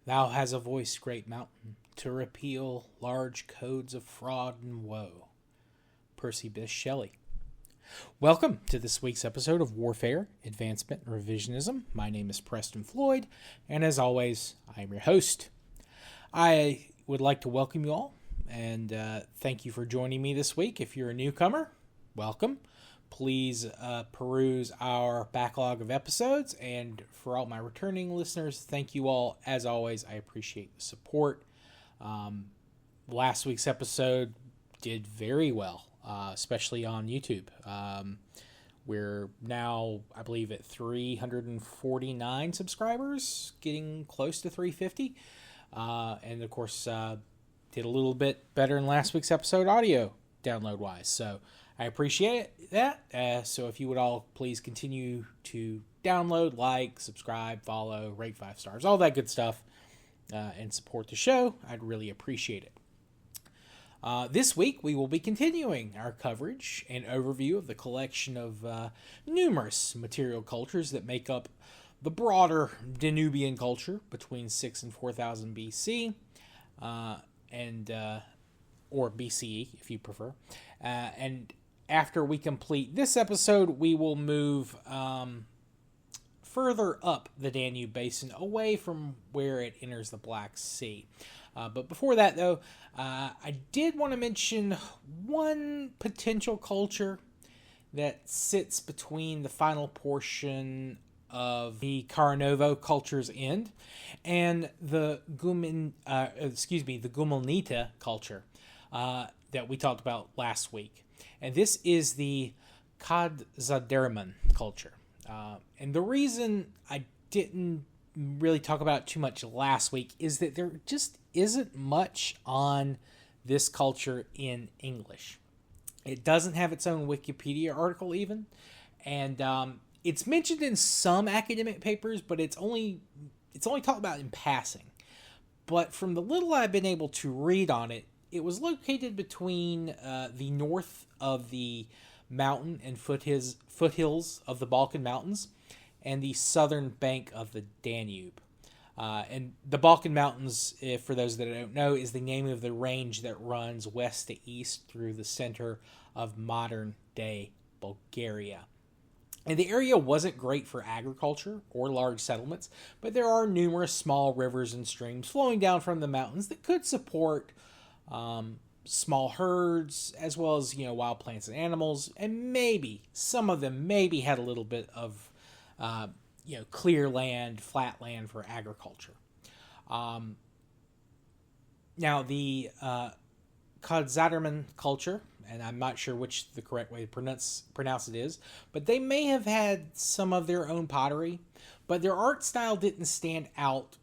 Thou has a voice, great mountain, to repeal large codes of fraud and woe. Percy Bysshe Shelley. Welcome to this week's episode of Warfare, Advancement, and Revisionism. My name is Preston Floyd, and as always, I am your host. I would like to welcome you all, and thank you for joining me this week. If you're a newcomer, welcome. Please peruse our backlog of episodes, and for all my returning listeners, thank you all. As always, I appreciate the support. Last week's episode did very well, especially on YouTube. We're now, I believe, at 349 subscribers, getting close to 350. And of course, did a little bit better in last week's episode audio download-wise. So I appreciate that. So if you would all please continue to download, like, subscribe, follow, rate 5 stars, all that good stuff, and support the show, I'd really appreciate it. This week, we will be continuing our coverage and overview of the collection of numerous material cultures that make up the broader Danubian culture between 6 and 4000 BC, or BCE, if you prefer. And after we complete this episode, we will move further up the Danube Basin, away from where it enters the Black Sea. But before that, though, I did want to mention one potential culture that sits between the final portion of the Karanovo culture's end and the Gumelnita culture that we talked about last week. And this is the Kadzaderman culture. And the reason I didn't really talk about it too much last week is that there just isn't much on this culture in English. It doesn't have its own Wikipedia article even, and it's mentioned in some academic papers, but it's only talked about in passing. But from the little I've been able to read on it, it was located between the north of the mountain and foothills of the Balkan Mountains and the southern bank of the Danube. And the Balkan Mountains, for those that don't know, is the name of the range that runs west to east through the center of modern-day Bulgaria. And the area wasn't great for agriculture or large settlements, but there are numerous small rivers and streams flowing down from the mountains that could support small herds, as well as, wild plants and animals, and maybe some of them had a little bit of clear land, flat land for agriculture. Now, the Kadzaderman culture, and I'm not sure which the correct way to pronounce it is, but they may have had some of their own pottery, but their art style didn't stand out.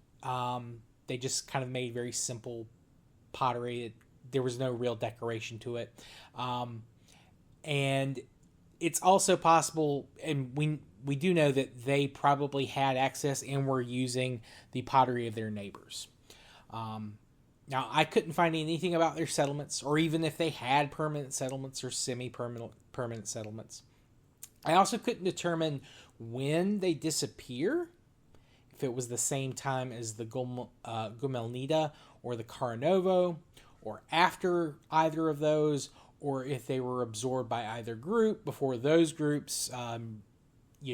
They just kind of made very simple pottery. There was no real decoration to it. And it's also possible, and we do know that they probably had access and were using the pottery of their neighbors. Now, I couldn't find anything about their settlements, or even if they had permanent settlements or semi-permanent settlements. I also couldn't determine when they disappear, if it was the same time as the Gumelnita or the Karanovo, or after either of those, or if they were absorbed by either group before those groups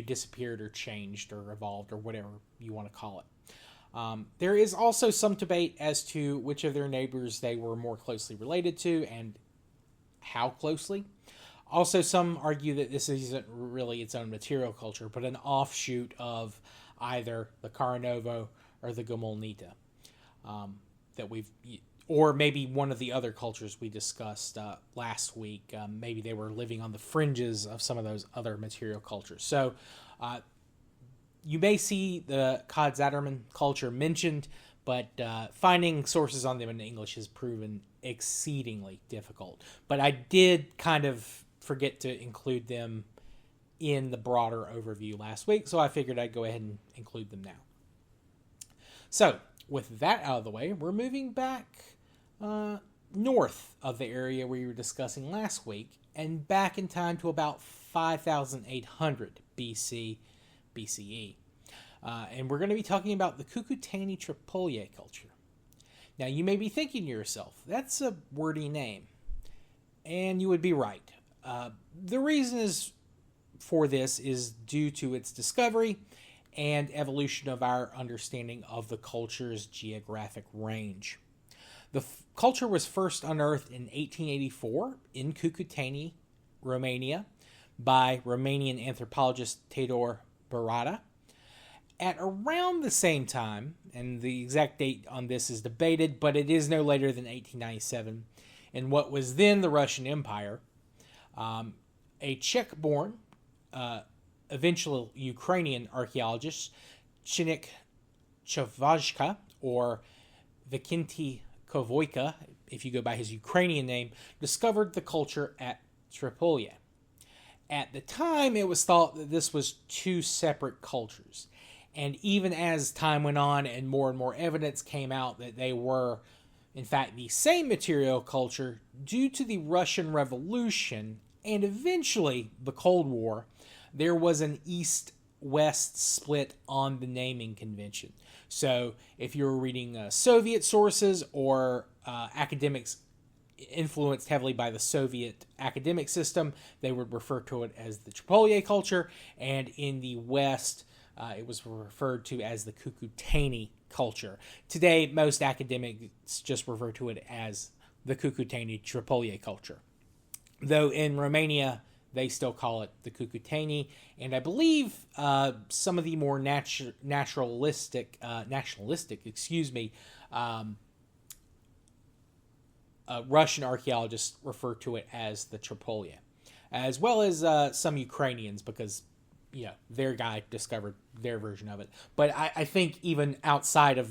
disappeared or changed or evolved or whatever you want to call it. There is also some debate as to which of their neighbors they were more closely related to and how closely. Also, some argue that this isn't really its own material culture, but an offshoot of either the Karanovo or the Gumelnita or maybe one of the other cultures we discussed last week. Maybe they were living on the fringes of some of those other material cultures. So you may see the Kadzaderman culture mentioned, but finding sources on them in English has proven exceedingly difficult. But I did kind of forget to include them in the broader overview last week, so I figured I'd go ahead and include them now. So, with that out of the way, we're moving back north of the area we were discussing last week and back in time to about 5,800 BCE. and we're going to be talking about the Cucuteni-Trypillia culture. Now, you may be thinking to yourself, that's a wordy name, and you would be right. The reason for this is due to its discovery and evolution of our understanding of the culture's geographic range. The culture was first unearthed in 1884 in Cucuteni, Romania, by Romanian anthropologist Todor Barada. At around the same time, and the exact date on this is debated, but it is no later than 1897, in what was then the Russian Empire, a Czech-born, eventual Ukrainian archaeologist, Chinik Chavazhka, or Vikinty Kovoyka, if you go by his Ukrainian name, discovered the culture at Trypillia. At the time, it was thought that this was two separate cultures. And even as time went on and more evidence came out that they were, in fact, the same material culture, due to the Russian Revolution and eventually the Cold War, there was an East-West split on the naming convention. So if you were reading Soviet sources or academics influenced heavily by the Soviet academic system, they would refer to it as the Trypillia culture, and in the West, it was referred to as the Cucuteni culture. Today, most academics just refer to it as the Cucuteni-Trypillia culture. Though in Romania, they still call it the Cucuteni, and I believe some of the more nationalistic, Russian archaeologists refer to it as the Trypillia, as well as some Ukrainians, because their guy discovered their version of it. But I think even outside of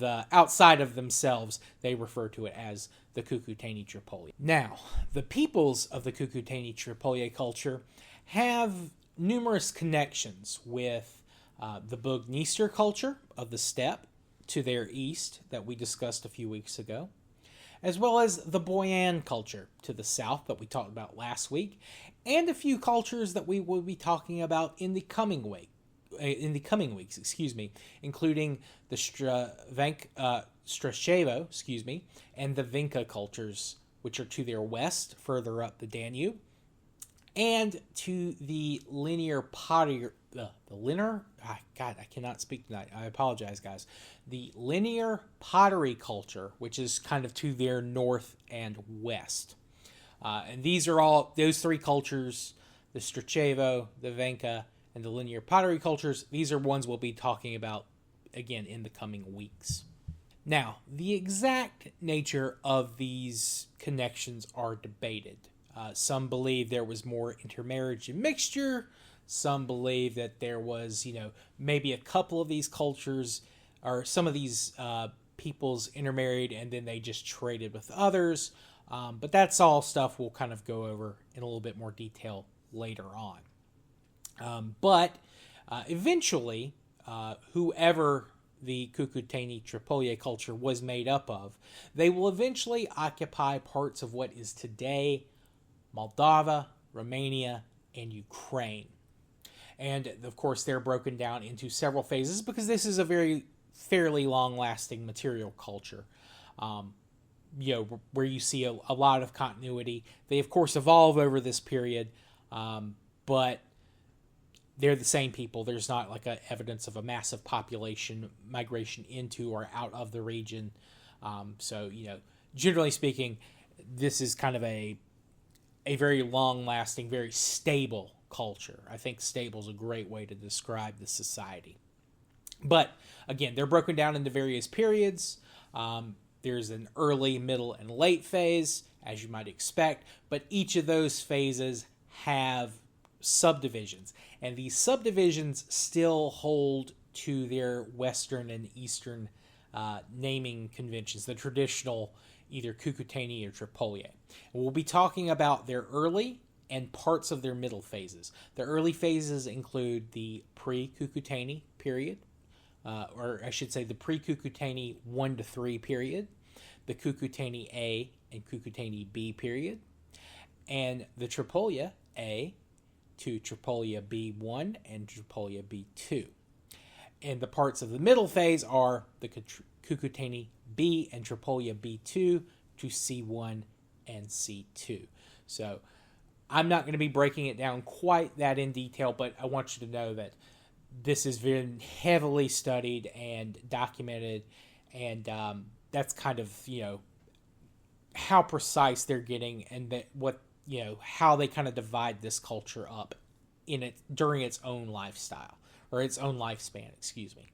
themselves, they refer to it as the Cucuteni-Trypillia. Now, the peoples of the Cucuteni-Trypillia culture have numerous connections with the Bugnister culture of the steppe to their east that we discussed a few weeks ago, as well as the Boyan culture to the south that we talked about last week, and a few cultures that we will be talking about in the coming weeks, including the Strachevo, and the Vinca cultures, which are to their west, further up the Danube, and to the linear pottery. God, I cannot speak tonight. I apologize, guys. The linear pottery culture, which is kind of to their north and west. And these are all, those three cultures, the Strachevo, the Vinca, and the linear pottery cultures, these are ones we'll be talking about again in the coming weeks. Now, the exact nature of these connections are debated. Some believe there was more intermarriage and mixture. Some believe that there was, maybe a couple of these cultures or some of these peoples intermarried and then they just traded with others. But that's all stuff we'll kind of go over in a little bit more detail later on. But eventually, whoever the Cucuteni-Trypillia culture was made up of, they will eventually occupy parts of what is today Moldova, Romania, and Ukraine. And, of course, they're broken down into several phases because this is a fairly long-lasting material culture. Where you see a lot of continuity. They, of course, evolve over this period, but they're the same people. There's not like evidence of a massive population migration into or out of the region. So, generally speaking, this is kind of a very long-lasting, very stable culture. I think stable is a great way to describe the society. But, again, they're broken down into various periods. There's an early, middle, and late phase, as you might expect, but each of those phases have subdivisions, and these subdivisions still hold to their Western and Eastern naming conventions, the traditional either Cucuteni or Trypillia. And we'll be talking about their early and parts of their middle phases. The early phases include the pre-Cucuteni period, or I should say the pre-Cucuteni 1 to 3 period, the Cucuteni A and Cucuteni B period, and the Trypillia A to Trypillia B1 and Trypillia B2. And the parts of the middle phase are the Cucuteni B and Trypillia B2 to C1 and C2. So I'm not going to be breaking it down quite that in detail, but I want you to know that this has been heavily studied and documented, and that's kind of, how precise they're getting, and that how they kind of divide this culture up in it during its own lifestyle, or its own lifespan, excuse me.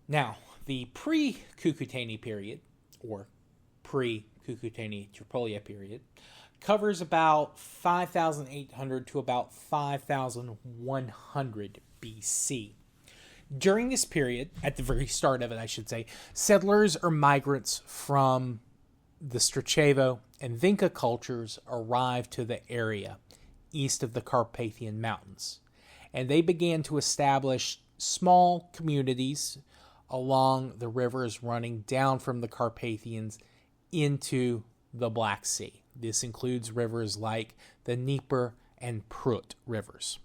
Now, the pre-Cucuteni period, or pre-Cucuteni-Trypillia period, covers about 5,800 to about 5,100 BC. During this period, at the very start of it, I should say, settlers or migrants from the Strachavo and Vinca cultures arrived to the area east of the Carpathian Mountains, and they began to establish small communities along the rivers running down from the Carpathians into the Black Sea. This includes rivers like the Dnieper and Prut rivers.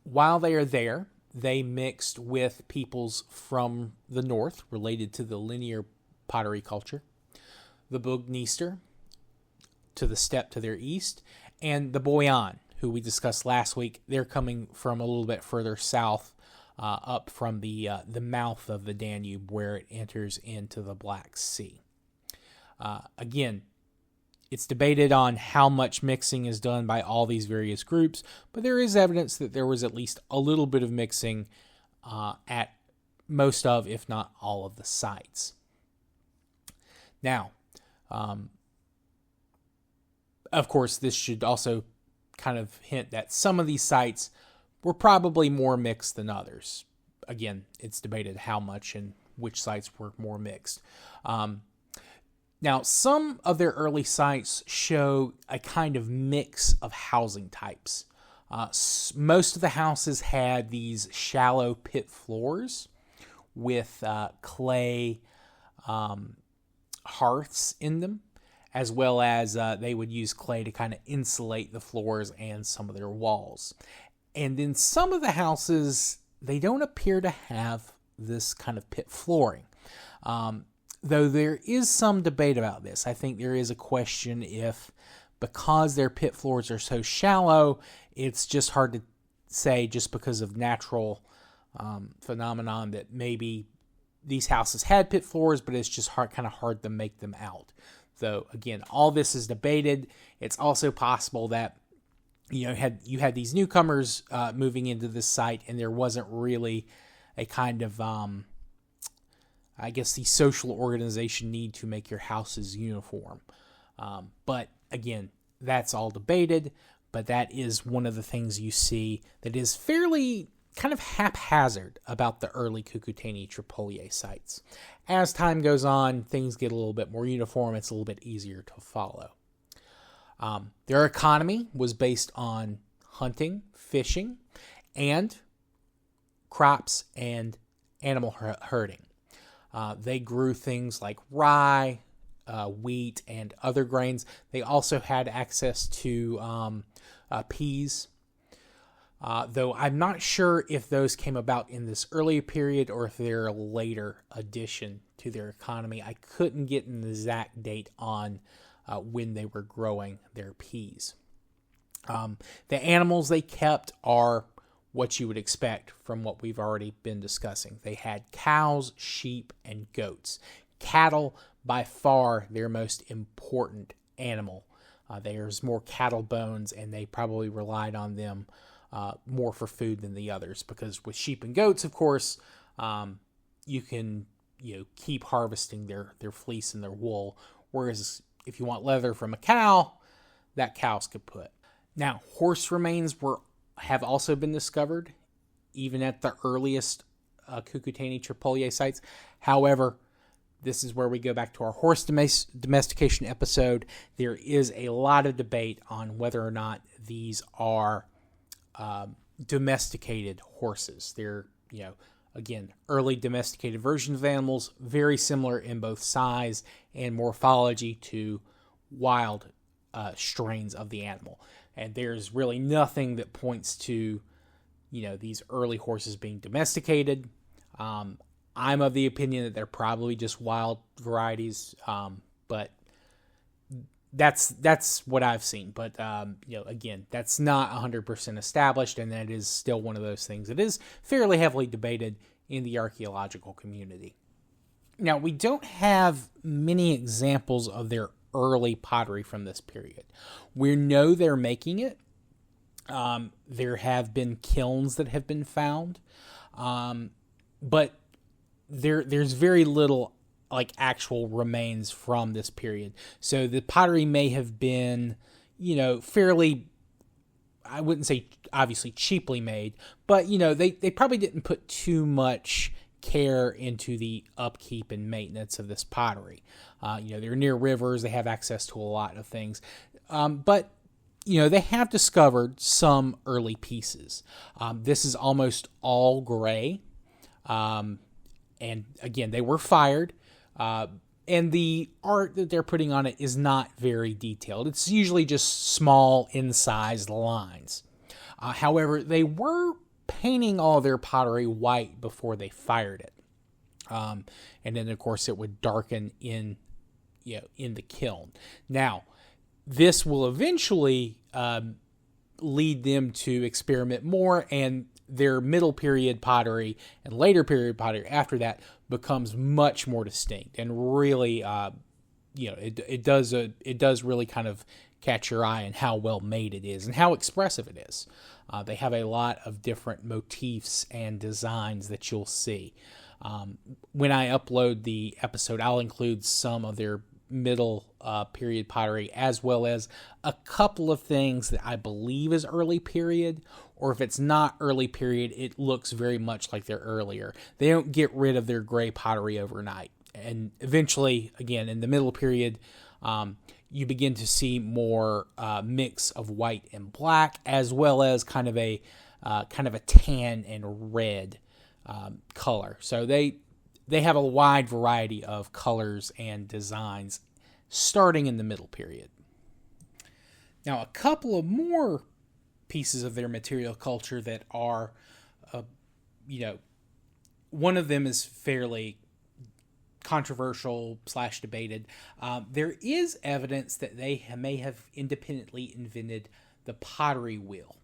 While they are there, they mixed with peoples from the north related to the linear pottery culture, the Bugnister to the steppe to their east, and the Boyan, who we discussed last week. They're coming from a little bit further south, up from the mouth of the Danube, where it enters into the Black Sea. Again, it's debated on how much mixing is done by all these various groups, but there is evidence that there was at least a little bit of mixing at most of, if not all of, the sites. Now, of course, this should also kind of hint that some of these sites were probably more mixed than others. Again, it's debated how much and which sites were more mixed. Now, some of their early sites show a kind of mix of housing types. Most of the houses had these shallow pit floors with clay hearths in them, as well as they would use clay to kind of insulate the floors and some of their walls. And in some of the houses, they don't appear to have this kind of pit flooring. Though there is some debate about this. I think there is a question if, because their pit floors are so shallow, it's just hard to say, just because of natural phenomenon, that maybe these houses had pit floors, but it's just kind of hard to make them out. Though, again, all this is debated. It's also possible that you had these newcomers moving into this site, and there wasn't really a kind of the social organization need to make your houses uniform. But again, that's all debated, but that is one of the things you see that is fairly kind of haphazard about the early Cucuteni-Trypillia sites. As time goes on, things get a little bit more uniform. It's a little bit easier to follow. Their economy was based on hunting, fishing, and crops and animal herding. They grew things like rye, wheat, and other grains. They also had access to peas, though I'm not sure if those came about in this early period or if they're a later addition to their economy. I couldn't get an exact date on when they were growing their peas. The animals they kept are what you would expect from what we've already been discussing. They had cows, sheep, and goats. Cattle, by far, their most important animal. There's more cattle bones, and they probably relied on them more for food than the others, because with sheep and goats, of course, you can keep harvesting their fleece and their wool, whereas if you want leather from a cow, that cow's kaput. Now, horse remains have also been discovered, even at the earliest Cucuteni-Trypillia sites. However, this is where we go back to our horse domestication episode. There is a lot of debate on whether or not these are domesticated horses. They're, again, early domesticated versions of animals, very similar in both size and morphology to wild strains of the animal. And there's really nothing that points to these early horses being domesticated. I'm of the opinion that they're probably just wild varieties, but that's what I've seen. But again, that's not 100% established, and that is still one of those things that is fairly heavily debated in the archaeological community. Now, we don't have many examples of their early pottery from this period. We know they're making it. There have been kilns that have been found, but there's very little like actual remains from this period. So the pottery may have been, fairly, I wouldn't say obviously cheaply made, but they probably didn't put too much care into the upkeep and maintenance of this pottery. They're near rivers, they have access to a lot of things, but they have discovered some early pieces. This is almost all gray, and again, they were fired. And the art that they're putting on it is not very detailed. It's usually just small, incised lines. However, they were painting all their pottery white before they fired it. And then, of course, it would darken in the kiln. Now, this will eventually lead them to experiment more, and their middle period pottery and later period pottery after that becomes much more distinct, and really, it does really kind of catch your eye in how well made it is and how expressive it is. They have a lot of different motifs and designs that you'll see. When I upload the episode, I'll include some of their middle period pottery, as well as a couple of things that I believe is early period, or if it's not early period, it looks very much like they're earlier. They don't get rid of their gray pottery overnight. And eventually, again, in the middle period, you begin to see more mix of white and black, as well as kind of a tan and red color. So they have a wide variety of colors and designs starting in the middle period. Now, a couple of more pieces of their material culture that are, one of them is fairly controversial / debated. There is evidence that they may have independently invented the pottery wheel.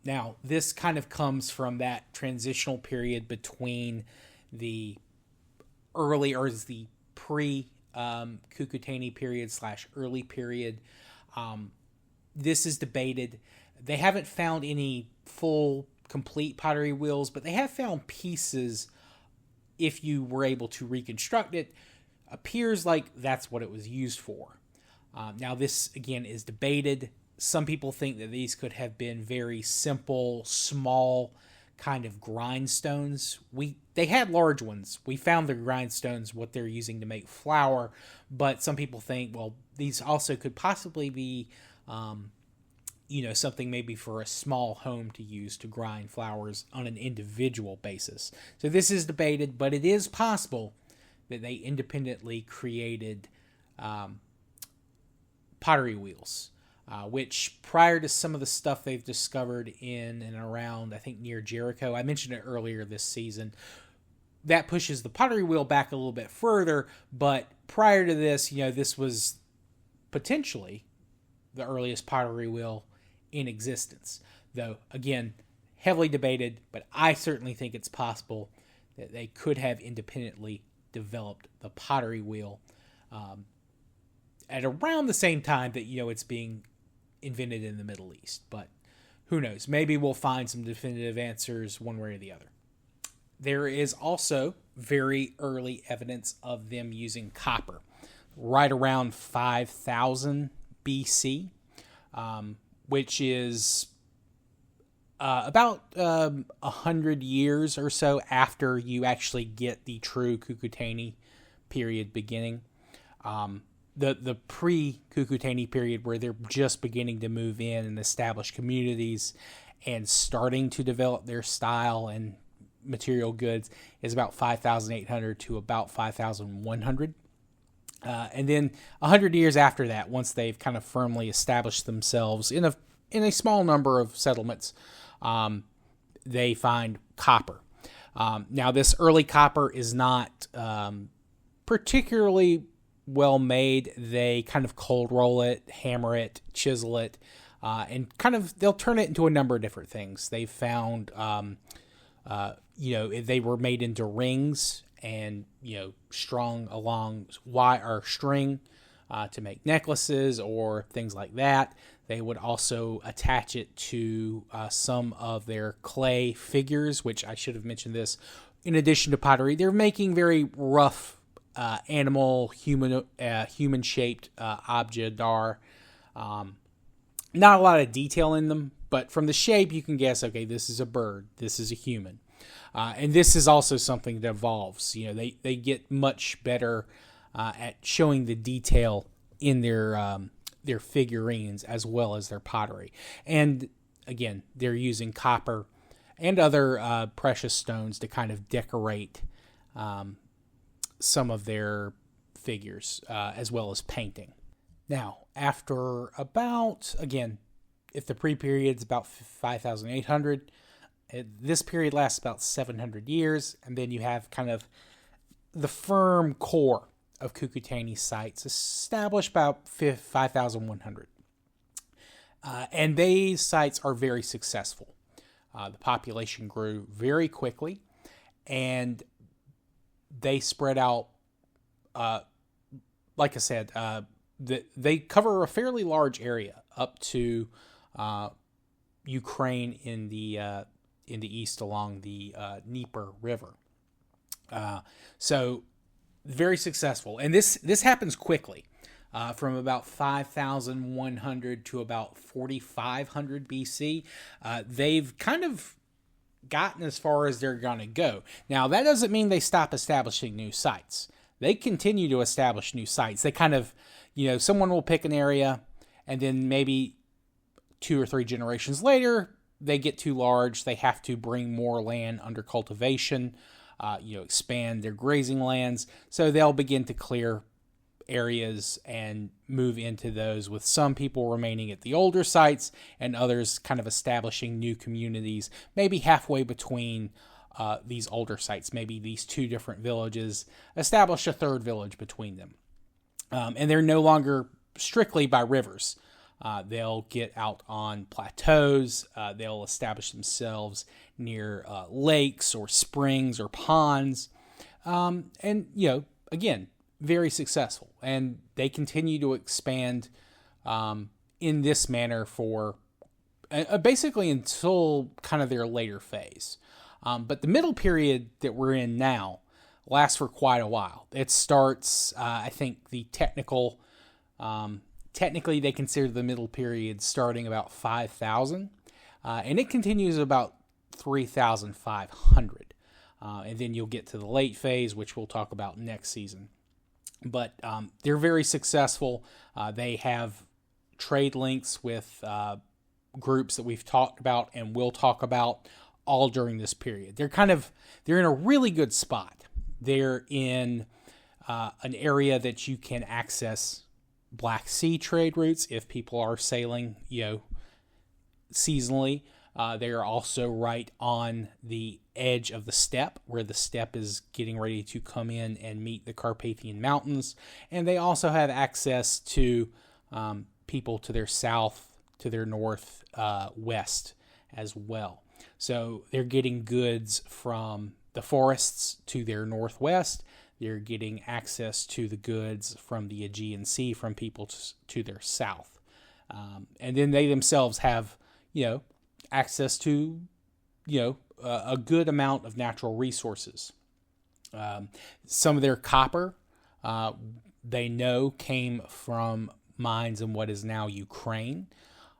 Now, this kind of comes from that transitional period between the early, or is the pre-Cucuteni period / early period. This is debated. They haven't found any full, complete pottery wheels, but they have found pieces. If you were able to reconstruct it, appears like that's what it was used for. Now, this, again, is debated. Some people think that these could have been very simple, small kind of grindstones. They had large ones. We found the grindstones, what they're using to make flour, but some people think, well, these also could possibly be, something maybe for a small home to use to grind flours on an individual basis. So this is debated, but it is possible that they independently created pottery wheels, which prior to some of the stuff they've discovered in and around, I think, near Jericho, I mentioned it earlier this season, that pushes the pottery wheel back a little bit further. But prior to this, this was potentially the earliest pottery wheel in existence. Though, again, heavily debated, but I certainly think it's possible that they could have independently developed the pottery wheel at around the same time that, it's being invented in the Middle East. But who knows? Maybe we'll find some definitive answers one way or the other. There is also very early evidence of them using copper, right around 5000 BC, which is about 100 years or so after you actually get the true Cucuteni period beginning. The pre-Cucuteni period, where they're just beginning to move in and establish communities and starting to develop their style and material goods, is about 5,800 to about 5,100. And then 100 years after that, once they've kind of firmly established themselves in a small number of settlements, they find copper. Now, this early copper is not particularly well made. They kind of cold roll it, hammer it, chisel it, and they'll turn it into a number of different things. They found, they were made into rings and, strung along wire or string to make necklaces or things like that. They would also attach it to some of their clay figures, which I should have mentioned this. In addition to pottery, they're making very rough animal, human-shaped objets. Not a lot of detail in them, but from the shape you can guess, okay, this is a bird, this is a human. And this is also something that evolves. They get much better at showing the detail in their figurines as well as their pottery. And again, they're using copper and other precious stones to kind of decorate some of their figures, as well as painting. Now, after about, again, if the pre-period's about 5,800, this period lasts about 700 years, and then you have kind of the firm core of Cucuteni sites established about 5,100. And these sites are very successful. The population grew very quickly, and they spread out, like I said, they cover a fairly large area up to Ukraine in the east along the Dnieper River. So very successful, and this happens quickly, from about 5,100 to about 4,500 BC. They've kind of gotten as far as they're going to go. Now, that doesn't mean they stop establishing new sites. They continue to establish new sites. They kind of, someone will pick an area, and then maybe 2 or 3 generations later, they get too large. They have to bring more land under cultivation, expand their grazing lands. So they'll begin to clear areas and move into those, with some people remaining at the older sites and others kind of establishing new communities, maybe halfway between these older sites. Maybe these 2 different villages establish a 3rd village between them. And they're no longer strictly by rivers. They'll get out on plateaus. They'll establish themselves near lakes or springs or ponds. And, again, very successful. And they continue to expand in this manner for basically until kind of their later phase. But the middle period that we're in now lasts for quite a while. It starts, I think, technically they consider the middle period starting about 5,000, and it continues about 3,500. And then you'll get to the late phase, which we'll talk about next season. But they're very successful. They have trade links with groups that we've talked about and will talk about all during this period. They're in a really good spot. They're in an area that you can access Black Sea trade routes if people are sailing, seasonally. They are also right on the edge of the steppe, where the steppe is getting ready to come in and meet the Carpathian Mountains. And they also have access to people to their south, to their north, west as well. So they're getting goods from the forests to their northwest. They're getting access to the goods from the Aegean Sea from people to their south. And then they themselves have, access to, a good amount of natural resources. Some of their copper, they know, came from mines in what is now Ukraine,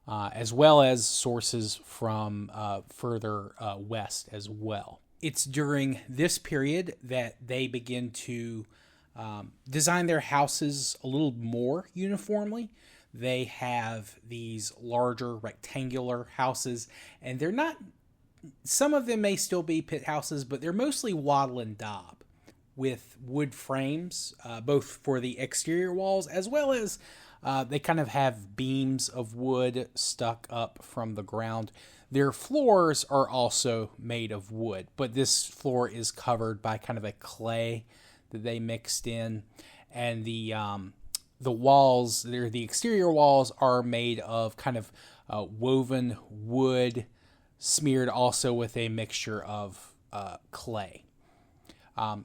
as well as sources from further west as well. It's during this period that they begin to design their houses a little more uniformly. They have these larger rectangular houses, and they're not, some of them may still be pit houses, but they're mostly wattle and daub with wood frames, both for the exterior walls as well as they kind of have beams of wood stuck up from the ground. Their floors are also made of wood, but this floor is covered by kind of a clay that they mixed in, and the walls, the exterior walls, are made of kind of woven wood, smeared also with a mixture of clay. Now,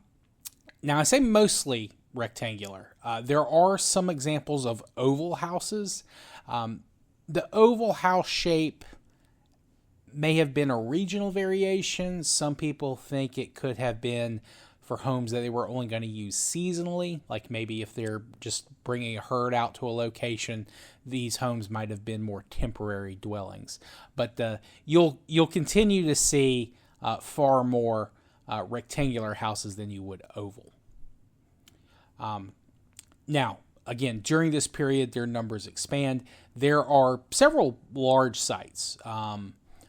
I say mostly rectangular. There are some examples of oval houses. The oval house shape may have been a regional variation. Some people think it could have been for homes that they were only going to use seasonally, like maybe if they're just bringing a herd out to a location, these homes might have been more temporary dwellings. But you'll continue to see far more rectangular houses than you would oval. Now, again, during this period, their numbers expand. There are several large sites,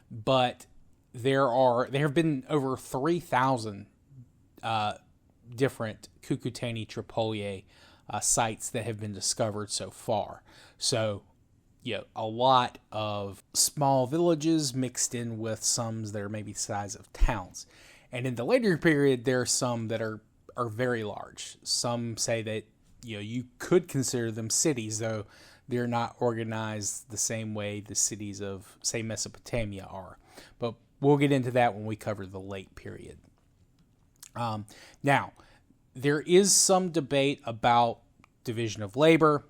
but there have been over 3,000 different Cucuteni-Trypillia sites that have been discovered so far. So, a lot of small villages mixed in with some that are maybe the size of towns. And in the later period, there are some that are very large. Some say that you could consider them cities, though they're not organized the same way the cities of, say, Mesopotamia are. But we'll get into that when we cover the late period. Now, there is some debate about division of labor.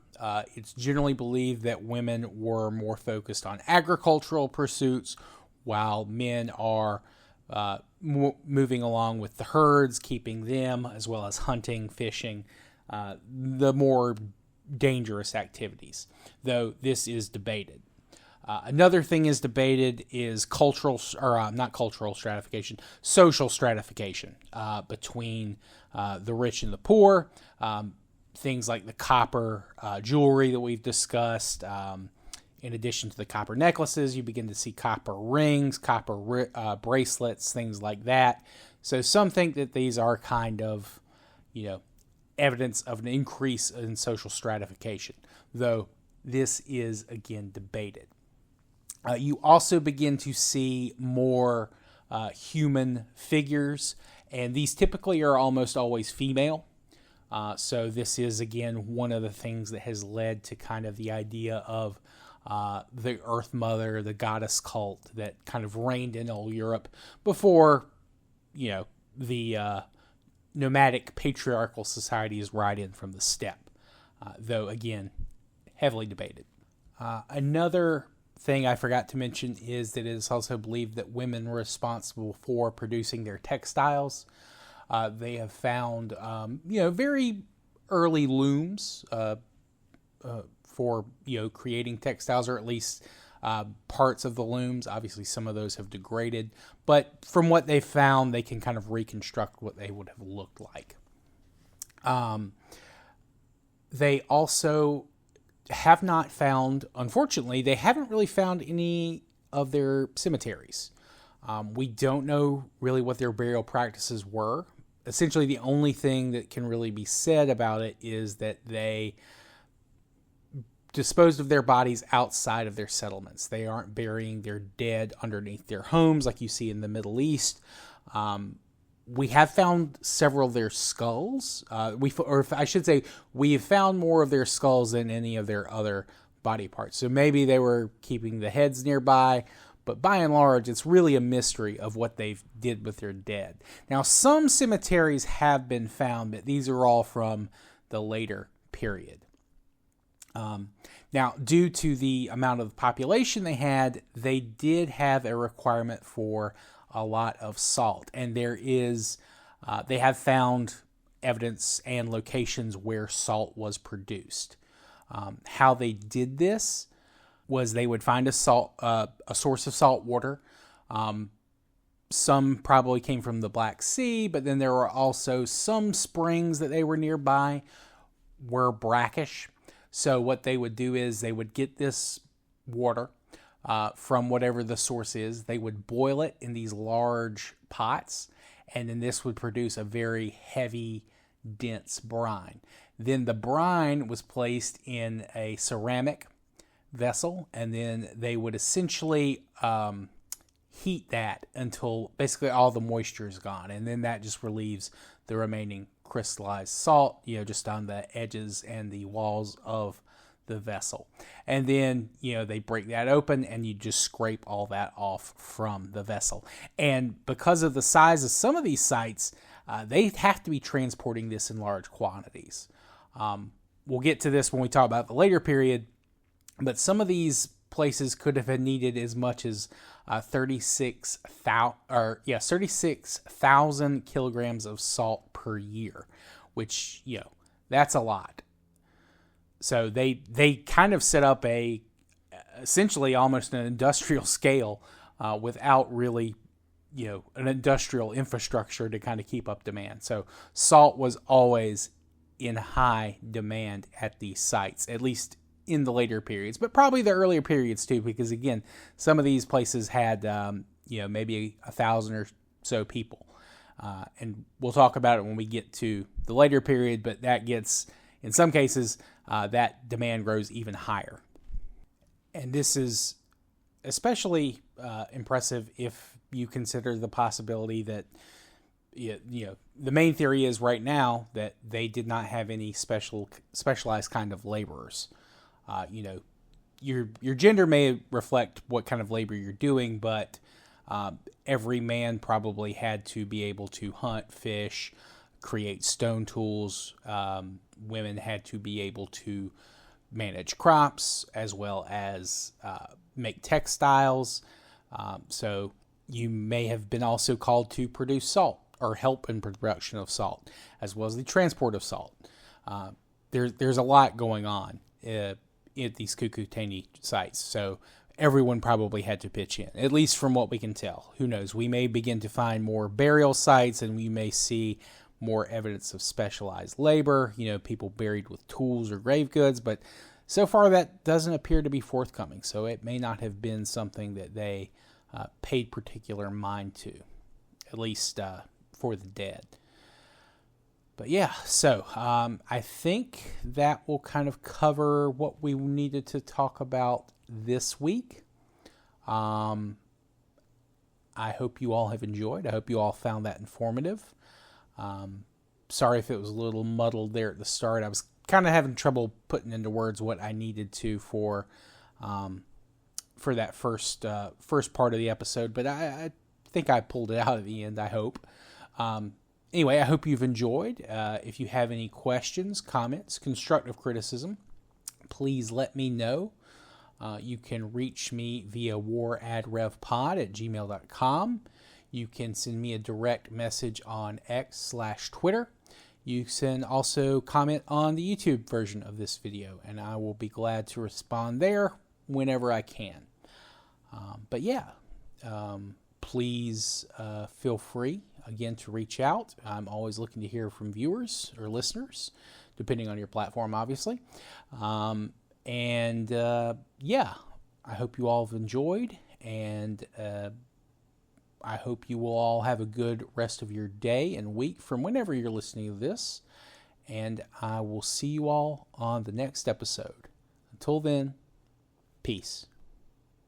It's generally believed that women were more focused on agricultural pursuits, while men are moving along with the herds, keeping them, as well as hunting, fishing, the more dangerous activities, though this is debated. Another thing is debated is social stratification between the rich and the poor. Things like the copper jewelry that we've discussed. In addition to the copper necklaces, you begin to see copper rings, copper bracelets, things like that. So some think that these are kind of, evidence of an increase in social stratification, though this is, again, debated. You also begin to see more human figures, and these typically are almost always female. So this is, again, one of the things that has led to kind of the idea of the Earth Mother, the goddess cult that kind of reigned in old Europe before, the nomadic patriarchal societies ride in from the steppe, though, again, heavily debated. Another thing I forgot to mention is that it is also believed that women were responsible for producing their textiles. They have found, very early looms for, creating textiles, or at least parts of the looms. Obviously, some of those have degraded, but from what they found, they can kind of reconstruct what they would have looked like. They also have not found, unfortunately, they haven't really found any of their cemeteries. We don't know really what their burial practices were. Essentially, the only thing that can really be said about it is that they disposed of their bodies outside of their settlements. They aren't burying their dead underneath their homes like you see in the Middle East. We have found several of their skulls. We have found more of their skulls than any of their other body parts. So maybe they were keeping the heads nearby, but by and large, it's really a mystery of what they did with their dead. Now, some cemeteries have been found, but these are all from the later period. Now, due to the amount of population they had, they did have a requirement for a lot of salt, and they have found evidence and locations where salt was produced. How they did this was they would find a source of salt water. Some probably came from the Black Sea, but then there were also some springs that they were nearby were brackish. So what they would do is they would get this water from whatever the source is. They would boil it in these large pots, and then this would produce a very heavy, dense brine. Then the brine was placed in a ceramic vessel, and then they would essentially heat that until basically all the moisture is gone, and then that just relieves the remaining crystallized salt, just on the edges and the walls of the vessel. And then, they break that open and you just scrape all that off from the vessel. And because of the size of some of these sites, they have to be transporting this in large quantities. We'll get to this when we talk about the later period, but some of these places could have needed as much as 36,000 kilograms of salt per year, which, that's a lot. So they kind of set up essentially almost an industrial scale without really, an industrial infrastructure to kind of keep up demand. So salt was always in high demand at these sites, at least in the later periods, but probably the earlier periods too, because again, some of these places had, maybe 1,000 or so people. And we'll talk about it when we get to the later period, but that gets, in some cases, that demand grows even higher. And this is especially impressive if you consider the possibility that, the main theory is right now that they did not have any specialized kind of laborers. Your gender may reflect what kind of labor you're doing, but every man probably had to be able to hunt, fish, create stone tools. Women had to be able to manage crops as well as make textiles. So you may have been also called to produce salt or help in production of salt, as well as the transport of salt. There's a lot going on at these Cucuteni sites, so everyone probably had to pitch in, at least from what we can tell. Who knows? We may begin to find more burial sites, and we may see more evidence of specialized labor, people buried with tools or grave goods, but so far that doesn't appear to be forthcoming, so it may not have been something that they paid particular mind to, at least for the dead. But yeah, so I think that will kind of cover what we needed to talk about this week. I hope you all have enjoyed. I hope you all found that informative. Sorry if it was a little muddled there at the start. I was kind of having trouble putting into words what I needed to for that first part of the episode, but I think I pulled it out at the end, I hope. Anyway, I hope you've enjoyed. If you have any questions, comments, constructive criticism, please let me know. You can reach me via waradrevpod@gmail.com. You can send me a direct message on X/Twitter. You can also comment on the YouTube version of this video, and I will be glad to respond there whenever I can. But yeah, please feel free, again, to reach out. I'm always looking to hear from viewers or listeners, depending on your platform, obviously. Yeah, I hope you all have enjoyed, and I hope you will all have a good rest of your day and week from whenever you're listening to this, and I will see you all on the next episode. Until then, peace.